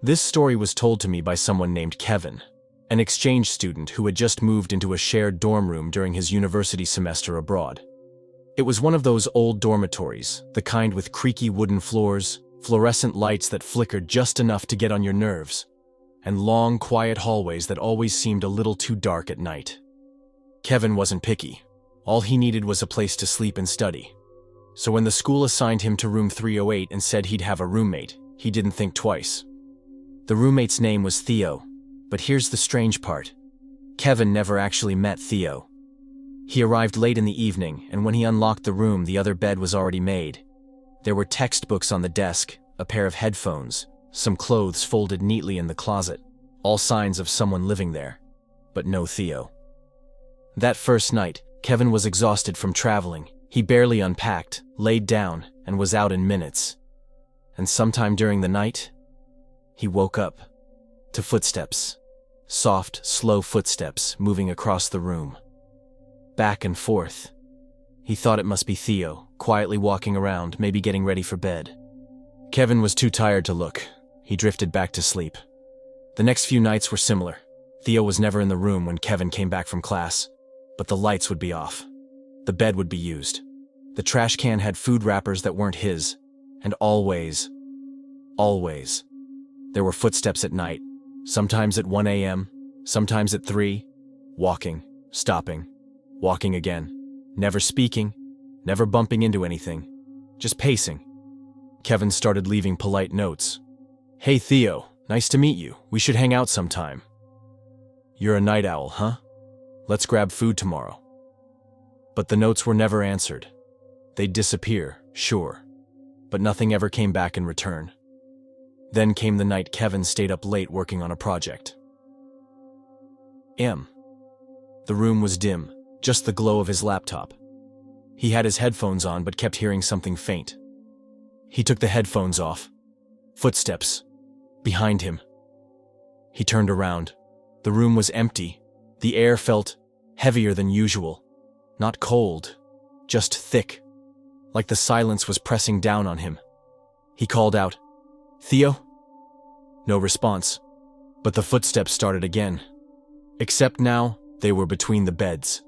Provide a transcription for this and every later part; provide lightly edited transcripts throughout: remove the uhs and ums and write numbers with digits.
This story was told to me by someone named Kevin, an exchange student who had just moved into a shared dorm room during his university semester abroad. It was one of those old dormitories, the kind with creaky wooden floors, fluorescent lights that flickered just enough to get on your nerves, and long, quiet hallways that always seemed a little too dark at night. Kevin wasn't picky. All he needed was a place to sleep and study. So when the school assigned him to room 308 and said he'd have a roommate, he didn't think twice. The roommate's name was Theo, but here's the strange part. Kevin never actually met Theo. He arrived late in the evening, and when he unlocked the room, the other bed was already made. There were textbooks on the desk, a pair of headphones, some clothes folded neatly in the closet, all signs of someone living there, but no Theo. That first night, Kevin was exhausted from traveling. He barely unpacked, laid down, and was out in minutes. And sometime during the night, he woke up to footsteps. Soft, slow footsteps moving across the room. Back and forth. He thought it must be Theo, quietly walking around, maybe getting ready for bed. Kevin was too tired to look. He drifted back to sleep. The next few nights were similar. Theo was never in the room when Kevin came back from class, but the lights would be off. The bed would be used. The trash can had food wrappers that weren't his, and always, there were footsteps at night, sometimes at 1 a.m., sometimes at 3, walking, stopping, walking again, never speaking, never bumping into anything, just pacing. Kevin started leaving polite notes. "Hey Theo, nice to meet you. We should hang out sometime." "You're a night owl, huh? Let's grab food tomorrow." But the notes were never answered. They'd disappear, sure, but nothing ever came back in return. Then came the night Kevin stayed up late working on a project. The room was dim, just the glow of his laptop. He had his headphones on but kept hearing something faint. He took the headphones off. Footsteps. Behind him. He turned around. The room was empty. The air felt heavier than usual. Not cold, just thick, like the silence was pressing down on him. He called out, "Theo?" No response, but the footsteps started again. Except now, they were between the beds.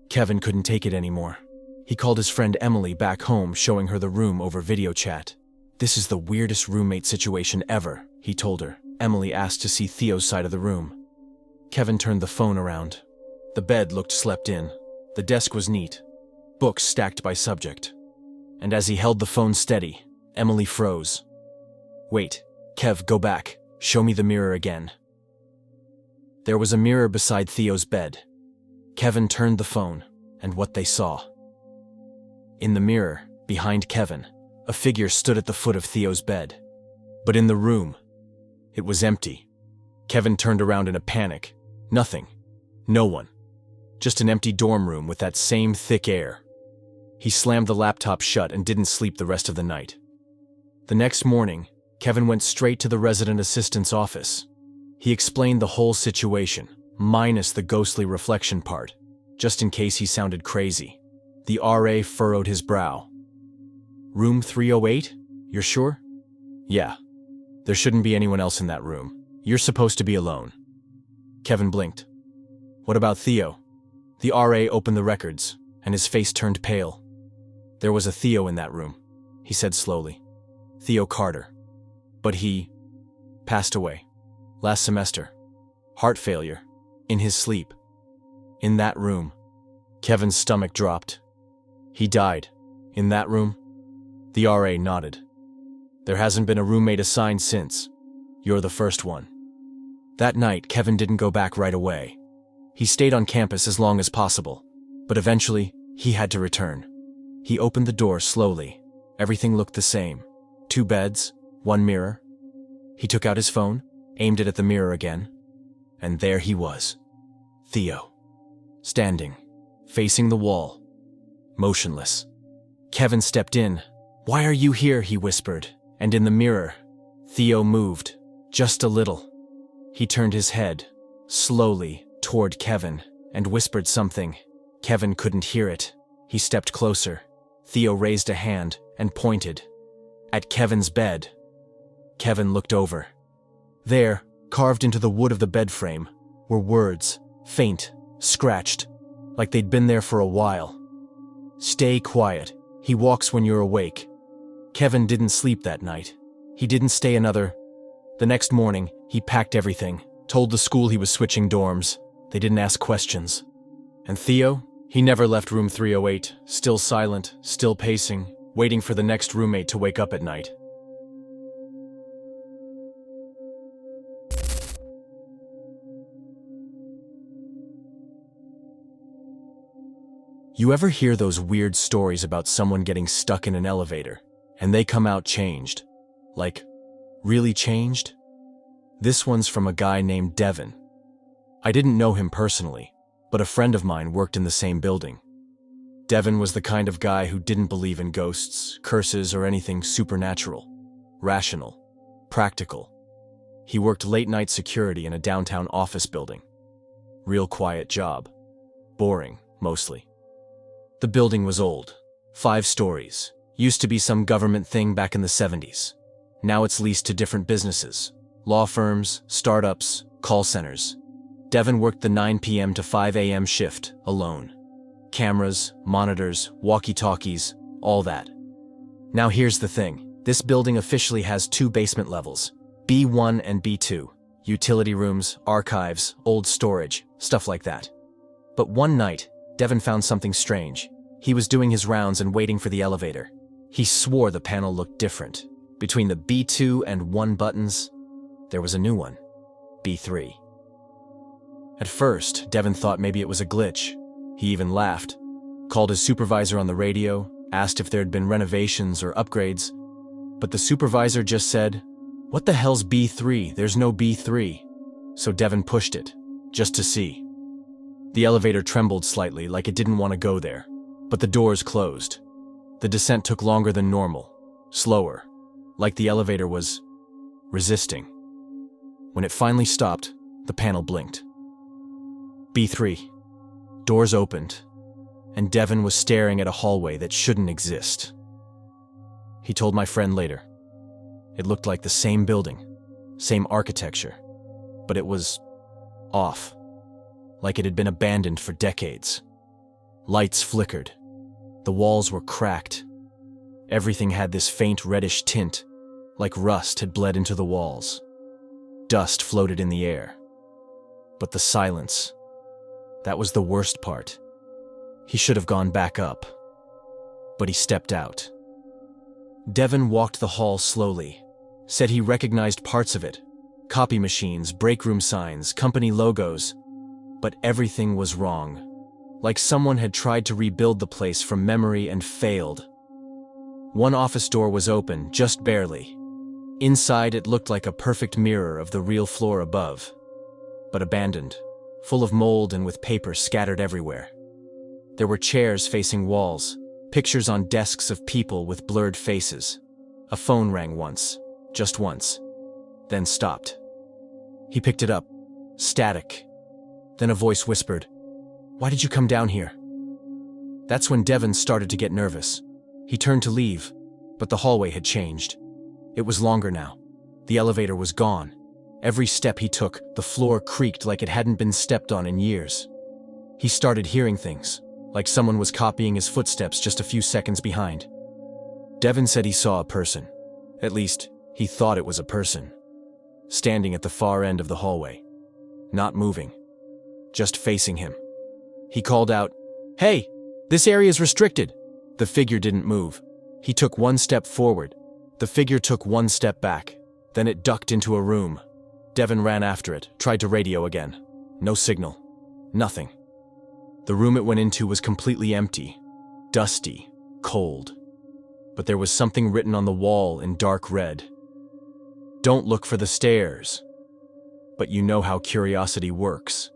Kevin couldn't take it anymore. He called his friend Emily back home, showing her the room over video chat. "This is the weirdest roommate situation ever," he told her. Emily asked to see Theo's side of the room. Kevin turned the phone around. The bed looked slept in. The desk was neat, books stacked by subject. And as he held the phone steady, Emily froze. "Wait, Kev, go back. Show me the mirror again." There was a mirror beside Theo's bed. Kevin turned the phone, and what they saw. In the mirror, behind Kevin, a figure stood at the foot of Theo's bed. But in the room, it was empty. Kevin turned around in a panic. Nothing. No one. Just an empty dorm room with that same thick air. He slammed the laptop shut and didn't sleep the rest of the night. The next morning, Kevin went straight to the resident assistant's office. He explained the whole situation, minus the ghostly reflection part, just in case he sounded crazy. The RA furrowed his brow. "Room 308? You're sure?" "Yeah. There shouldn't be anyone else in that room. You're supposed to be alone." Kevin blinked. "What about Theo?" The RA opened the records, and his face turned pale. "There was a Theo in that room," he said slowly. "Theo Carter. But he passed away. Last semester. Heart failure. In his sleep. In that room." Kevin's stomach dropped. "He died. In that room?" The RA nodded. "There hasn't been a roommate assigned since. You're the first one." That night, Kevin didn't go back right away. He stayed on campus as long as possible, but eventually, he had to return. He opened the door slowly. Everything looked the same. 2 beds, 1 mirror. He took out his phone, aimed it at the mirror again, and there he was. Theo. Standing, facing the wall, motionless. Kevin stepped in. "Why are you here?" he whispered, and in the mirror, Theo moved, just a little. He turned his head, slowly, toward Kevin, and whispered something. Kevin couldn't hear it. He stepped closer. Theo raised a hand and pointed. At Kevin's bed. Kevin looked over. There, carved into the wood of the bed frame, were words, faint, scratched, like they'd been there for a while. Stay quiet. He walks when you're awake. Kevin didn't sleep that night. He didn't stay another. The next morning, he packed everything, told the school he was switching dorms. They didn't ask questions. And Theo? He never left room 308, still silent, still pacing, waiting for the next roommate to wake up at night. You ever hear those weird stories about someone getting stuck in an elevator, and they come out changed? Like, really changed? This one's from a guy named Devon. I didn't know him personally, but a friend of mine worked in the same building. Devon was the kind of guy who didn't believe in ghosts, curses, or anything supernatural. Rational. Practical. He worked late-night security in a downtown office building. Real quiet job. Boring, mostly. The building was old. 5 stories. Used to be some government thing back in the 70s. Now it's leased to different businesses. Law firms, startups, call centers. Devon worked the 9 p.m. to 5 a.m. shift, alone. Cameras, monitors, walkie-talkies, all that. Now here's the thing. This building officially has 2 basement levels. B1 and B2. Utility rooms, archives, old storage, stuff like that. But one night, Devon found something strange. He was doing his rounds and waiting for the elevator. He swore the panel looked different. Between the B2 and 1 buttons, there was a new one. B3. At first, Devon thought maybe it was a glitch. He even laughed, called his supervisor on the radio, asked if there had been renovations or upgrades, but the supervisor just said, "What the hell's B3? There's no B3." So Devon pushed it, just to see. The elevator trembled slightly, like it didn't want to go there, but the doors closed. The descent took longer than normal, slower, like the elevator was resisting. When it finally stopped, the panel blinked. B3. Doors opened, and Devon was staring at a hallway that shouldn't exist. He told my friend later. It looked like the same building, same architecture, but it was off, like it had been abandoned for decades. Lights flickered. The walls were cracked. Everything had this faint reddish tint, like rust had bled into the walls. Dust floated in the air. But the silence, that was the worst part. He should have gone back up, but he stepped out. Devon walked the hall slowly, said he recognized parts of it, copy machines, break room signs, company logos, but everything was wrong, like someone had tried to rebuild the place from memory and failed. One office door was open, just barely. Inside, it looked like a perfect mirror of the real floor above, but abandoned, full of mold and with paper scattered everywhere. There were chairs facing walls, pictures on desks of people with blurred faces. A phone rang once, just once, then stopped. He picked it up, static. Then a voice whispered, "Why did you come down here?" That's when Devon started to get nervous. He turned to leave, but the hallway had changed. It was longer now. The elevator was gone. Every step he took, the floor creaked like it hadn't been stepped on in years. He started hearing things, like someone was copying his footsteps just a few seconds behind. Devon said he saw a person. At least, he thought it was a person. Standing at the far end of the hallway. Not moving. Just facing him. He called out, "Hey, this area is restricted." The figure didn't move. He took 1 step forward. The figure took 1 step back. Then it ducked into a room. Devon ran after it, tried to radio again. No signal. Nothing. The room it went into was completely empty. Dusty. Cold. But there was something written on the wall in dark red. "Don't look for the stairs." But you know how curiosity works.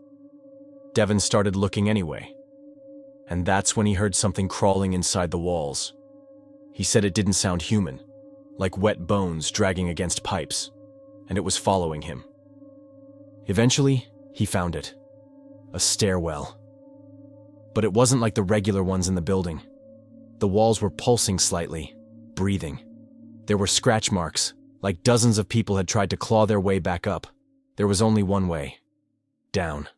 Devon started looking anyway. And that's when he heard something crawling inside the walls. He said it didn't sound human, like wet bones dragging against pipes, and it was following him. Eventually, he found it. A stairwell. But it wasn't like the regular ones in the building. The walls were pulsing slightly, breathing. There were scratch marks, Like dozens of people had tried to claw their way back up. There was only one way. Down.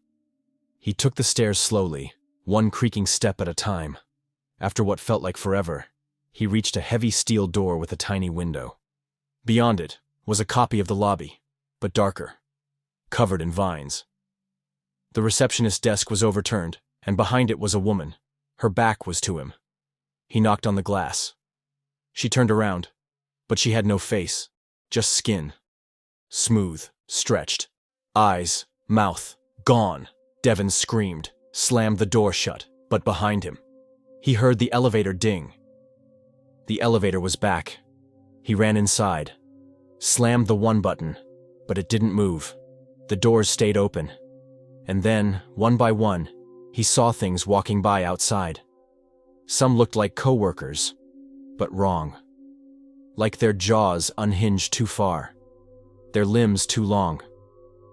He took the stairs slowly, one creaking step at a time. After what felt like forever, he reached a heavy steel door with a tiny window. Beyond it was a copy of the lobby, but darker, covered in vines. The receptionist's desk was overturned, and behind it was a woman. Her back was to him. He knocked on the glass. She turned around, but she had no face, just skin. Smooth, stretched. Eyes, mouth, gone. Devon screamed, slammed the door shut, but behind him, he heard the elevator ding. The elevator was back. He ran inside, slammed the one button, but it didn't move. The doors stayed open. And then, one by one, he saw things walking by outside. Some looked like coworkers, but wrong. Like their jaws unhinged too far, their limbs too long.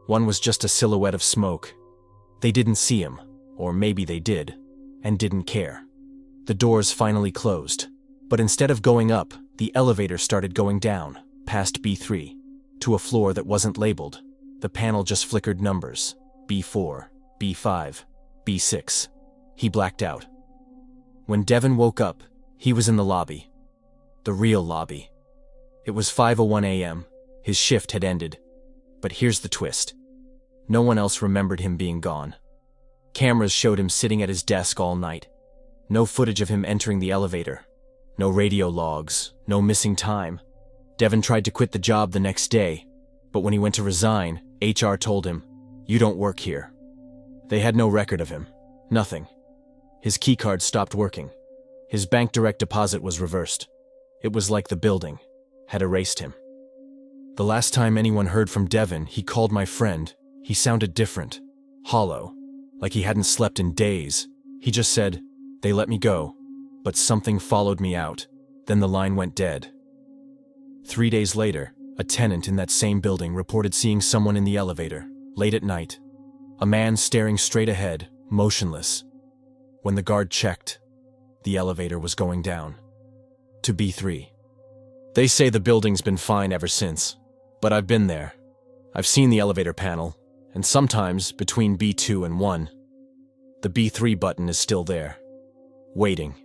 One was just a silhouette of smoke. They didn't see him, or maybe they did, and didn't care. The doors finally closed, but instead of going up, the elevator started going down, past B3, to a floor that wasn't labeled. The panel just flickered numbers. B4, B5, B6. He blacked out. When Devon woke up, he was in the lobby. The real lobby. It was 5:01 a.m. His shift had ended. But here's the twist. No one else remembered him being gone. Cameras showed him sitting at his desk all night. No footage of him entering the elevator. No radio logs, no missing time. Devon tried to quit the job the next day, but when he went to resign, HR told him, "You don't work here." They had no record of him. Nothing. His keycard stopped working. His bank direct deposit was reversed. It was like the building had erased him. The last time anyone heard from Devon, he called my friend. He sounded different, hollow, like he hadn't slept in days. He just said, "They let me go, but something followed me out." Then the line went dead. 3 days later, a tenant in that same building reported seeing someone in the elevator, late at night. A man staring straight ahead, motionless. When the guard checked, the elevator was going down. To B3. They say the building's been fine ever since, but I've been there. I've seen the elevator panel, and sometimes between B2 and 1, the B3 button is still there, waiting.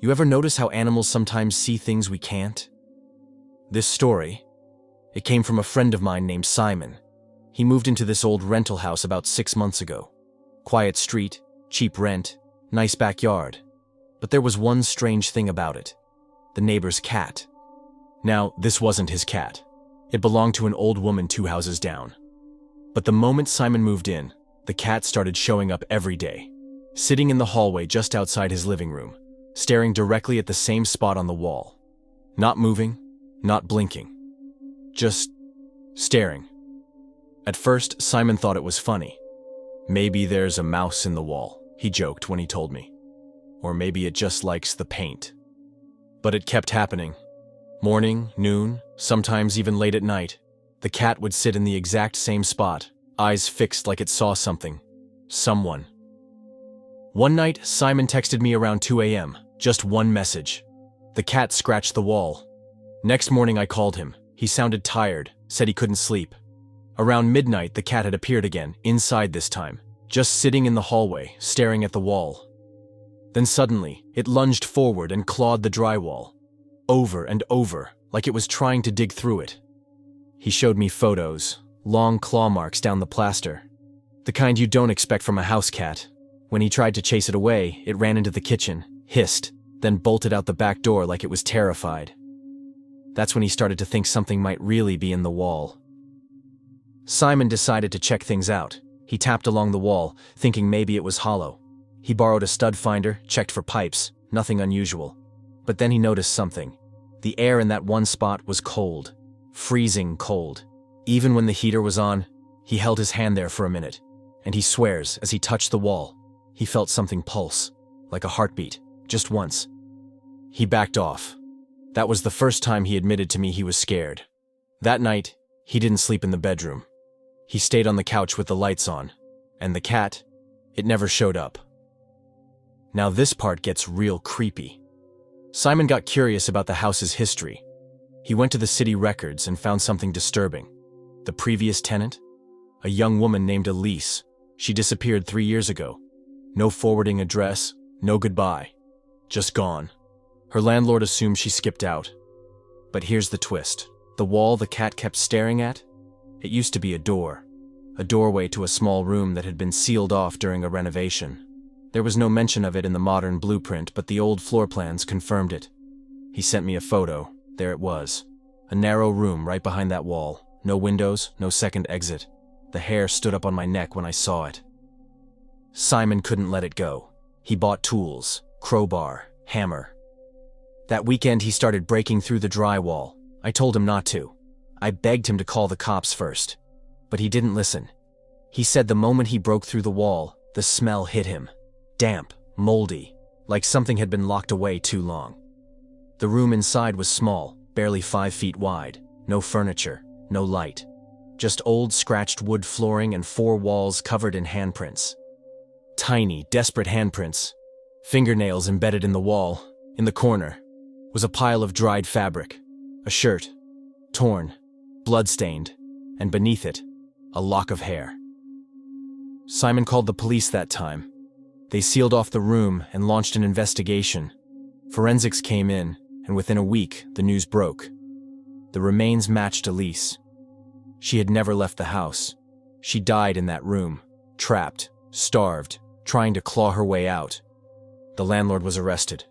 You ever notice how animals sometimes see things we can't? This story, it came from a friend of mine named Simon. He moved into this old rental house about 6 months ago. Quiet street, cheap rent, nice backyard. But there was one strange thing about it. The neighbor's cat. Now, this wasn't his cat. It belonged to an old woman 2 houses down. But the moment Simon moved in, the cat started showing up every day, sitting in the hallway just outside his living room, staring directly at the same spot on the wall. Not moving, not blinking. Just staring. At first, Simon thought it was funny. "Maybe there's a mouse in the wall," he joked when he told me. "Or maybe it just likes the paint." But it kept happening. Morning, noon, sometimes even late at night, the cat would sit in the exact same spot, eyes fixed like it saw something. Someone. One night, Simon texted me around 2 a.m., just one message. The cat scratched the wall. Next morning I called him. He sounded tired, said he couldn't sleep. Around midnight, the cat had appeared again, inside this time, just sitting in the hallway, staring at the wall. Then suddenly, it lunged forward and clawed the drywall, over and over, like it was trying to dig through it. He showed me photos, long claw marks down the plaster, the kind you don't expect from a house cat. When he tried to chase it away, it ran into the kitchen, hissed, then bolted out the back door like it was terrified. That's when he started to think something might really be in the wall. Simon decided to check things out. He tapped along the wall, thinking maybe it was hollow. He borrowed a stud finder, checked for pipes, nothing unusual. But then he noticed something. The air in that one spot was cold, freezing cold. Even when the heater was on, he held his hand there for a minute, and he swears as he touched the wall, he felt something pulse, like a heartbeat, just once. He backed off. That was the first time he admitted to me he was scared. That night, he didn't sleep in the bedroom. He stayed on the couch with the lights on, and the cat, It never showed up. Now this part gets real creepy. Simon got curious about the house's history. He went to the city records and found something disturbing. The previous tenant? A young woman named Elise. She disappeared 3 years ago. No forwarding address, no goodbye. Just gone. Her landlord assumed she skipped out. But here's the twist. The wall the cat kept staring at? It used to be a doorway to a small room that had been sealed off during a renovation. There was no mention of it in the modern blueprint, but the old floor plans confirmed it. He sent me a photo. There it was. A narrow room right behind that wall. No windows, no second exit. The hair stood up on my neck when I saw it. Simon couldn't let it go. He bought tools, crowbar, hammer. That weekend he started breaking through the drywall. I told him not to. I begged him to call the cops first. But he didn't listen. He said the moment he broke through the wall, the smell hit him. Damp, moldy, like something had been locked away too long. The room inside was small, barely 5 feet wide. No furniture, no light. Just old scratched wood flooring and 4 walls covered in handprints. Tiny, desperate handprints. Fingernails embedded in the wall. In the corner was a pile of dried fabric. A shirt, torn, blood-stained, and beneath it, a lock of hair. Simon called the police that time. They sealed off the room and launched an investigation. Forensics came in, and within a week, the news broke. The remains matched Elise. She had never left the house. She died in that room, trapped, starved, trying to claw her way out. The landlord was arrested.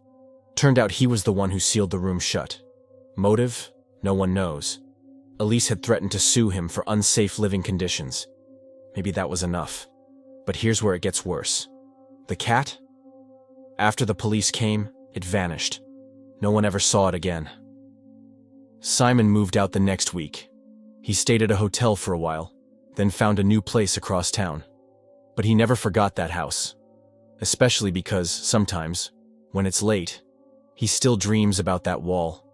Turned out he was the one who sealed the room shut. Motive? No one knows. Elise had threatened to sue him for unsafe living conditions. Maybe that was enough. But here's where it gets worse. The cat? After the police came, it vanished. No one ever saw it again. Simon moved out the next week. He stayed at a hotel for a while, then found a new place across town. But he never forgot that house. Especially because, sometimes, when it's late, he still dreams about that wall.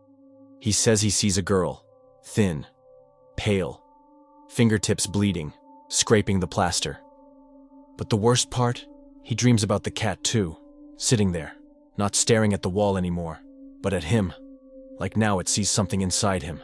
He says he sees a girl, thin, pale, fingertips bleeding, scraping the plaster. But the worst part? He dreams about the cat too, sitting there, not staring at the wall anymore, but at him, like now it sees something inside him.